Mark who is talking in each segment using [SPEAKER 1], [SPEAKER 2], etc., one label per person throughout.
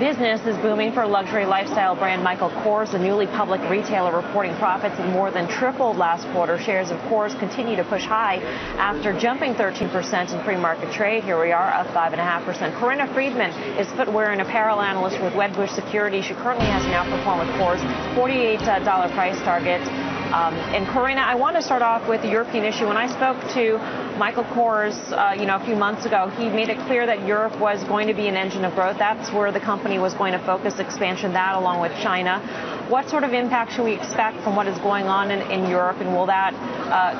[SPEAKER 1] Business is booming for luxury lifestyle brand Michael Kors, a newly public retailer reporting profits that more than tripled last quarter. Shares of Kors continue to push high after jumping 13% in pre-market trade. Here we are, up 5.5%. Corinna Friedman is footwear and apparel analyst with Wedbush Securities. She currently has an outperform with Kors $48 price target. And Corinna, I want to start off with the European issue. When I spoke to Michael Kors, a few months ago, he made it clear that Europe was going to be an engine of growth. That's where the company was going to focus expansion, that along with China. What sort of impact should we expect from what is going on in Europe, and will that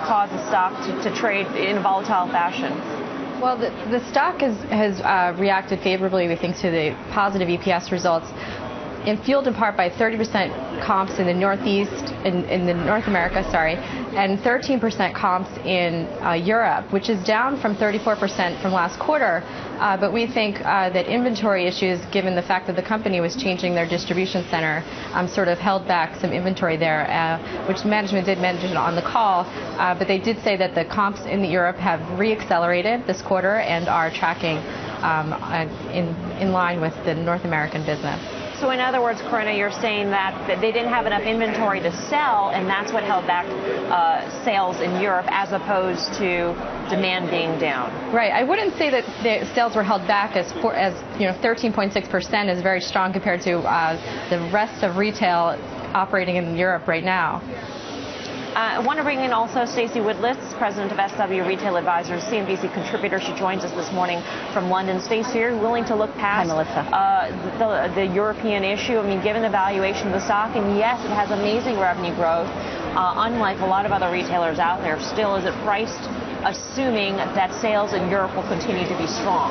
[SPEAKER 1] cause the stock to trade in a volatile fashion?
[SPEAKER 2] Well, the stock has reacted favorably, we think, to the positive EPS results, fueled in part by 30% comps in the Northeast, in the North America, and 13% comps in Europe, which is down from 34% from last quarter. But we think that inventory issues, given the fact that the company was changing their distribution center, sort of held back some inventory there, which management did mention on the call. But they did say that the comps in Europe have re-accelerated this quarter and are tracking in line with the North American business.
[SPEAKER 1] So in other words, Corinna, you're saying that they didn't have enough inventory to sell, and that's what held back sales in Europe, as opposed to demand being down.
[SPEAKER 2] Right. I wouldn't say that the sales were held back as 13.6% is very strong compared to the rest of retail operating in Europe right now.
[SPEAKER 1] I want to bring in also Stacey Woodlitz, president of SW Retail Advisors, CNBC contributor. She joins us this morning from London. Stacey, are you willing to look past the European issue? I mean, given the valuation of the stock, and yes, it has amazing revenue growth, unlike a lot of other retailers out there, still is it priced assuming that sales in Europe will continue to be strong?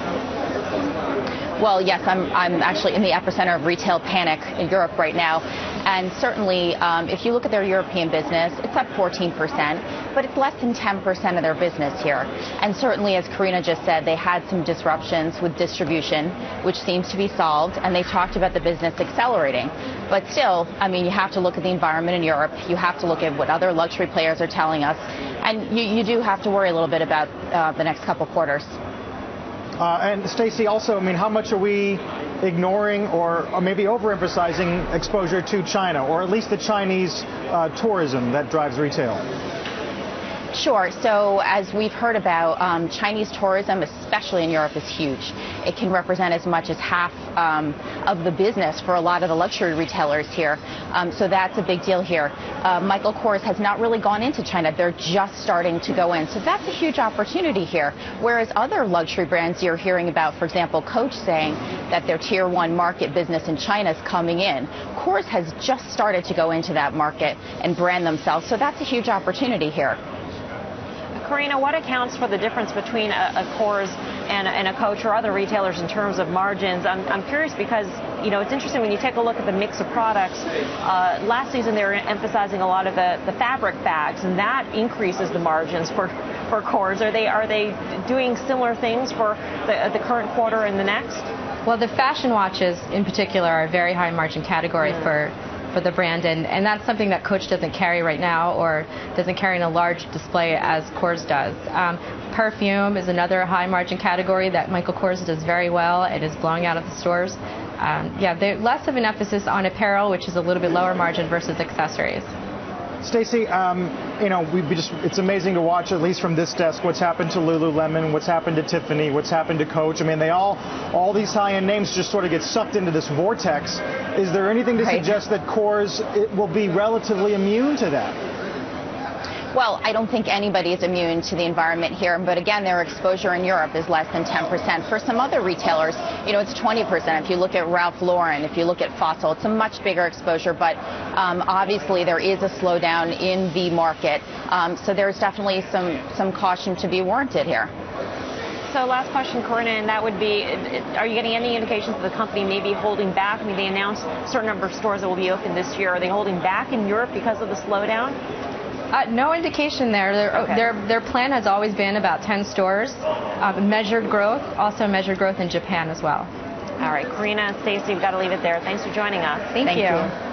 [SPEAKER 3] Well, yes, I'm actually in the epicenter of retail panic in Europe right now. And certainly, if you look at their European business, it's up 14%, but it's less than 10% of their business here. And certainly, as Corinna just said, they had some disruptions with distribution, which seems to be solved, and they talked about the business accelerating. But still, I mean, you have to look at the environment in Europe. You have to look at what other luxury players are telling us. And you do have to worry a little bit about the next couple quarters.
[SPEAKER 4] And Stacey, also, I mean, how much are we ignoring or maybe overemphasizing exposure to China, or at least the Chinese tourism that drives retail?
[SPEAKER 3] Sure. So as we've heard about, Chinese tourism, especially in Europe, is huge. It can represent as much as half of the business for a lot of the luxury retailers here. So that's a big deal here. Michael Kors has not really gone into China. They're just starting to go in. So that's a huge opportunity here. Whereas other luxury brands you're hearing about, for example, Coach saying that their tier one market business in China is coming in. Kors has just started to go into that market and brand themselves. So that's a huge opportunity here.
[SPEAKER 1] Corinna, what accounts for the difference between a Kors and a Coach or other retailers in terms of margins? I'm curious because, it's interesting when you take a look at the mix of products. Last season they were emphasizing a lot of the fabric bags, and that increases the margins for Kors. Are they doing similar things for the current quarter and the next?
[SPEAKER 2] Well, the fashion watches in particular are a very high margin category for the brand, and that's something that Coach doesn't carry right now, or doesn't carry in a large display as Kors does. Perfume is another high margin category that Michael Kors does very well. It is blowing out of the stores. There's less of an emphasis on apparel, which is a little bit lower margin, versus accessories.
[SPEAKER 4] Stacey, it's amazing to watch, at least from this desk, what's happened to Lululemon, what's happened to Tiffany, what's happened to Coach. I mean, all these high-end names just sort of get sucked into this vortex. Is there anything to suggest that Kors will be relatively immune to that?
[SPEAKER 3] Well, I don't think anybody is immune to the environment here. But again, their exposure in Europe is less than 10%. For some other retailers, it's 20%. If you look at Ralph Lauren, if you look at Fossil, it's a much bigger exposure. But obviously, there is a slowdown in the market. So there's definitely some caution to be warranted here.
[SPEAKER 1] So last question, Corinna, and that would be, are you getting any indications that the company may be holding back? I mean, they announced a certain number of stores that will be open this year. Are they holding back in Europe because of the slowdown?
[SPEAKER 2] No indication there. Their plan has always been about 10 stores, measured growth, also measured growth in Japan as well.
[SPEAKER 1] All right, Corinna, Stacey, we've got to leave it there. Thanks for joining us.
[SPEAKER 2] Thank you.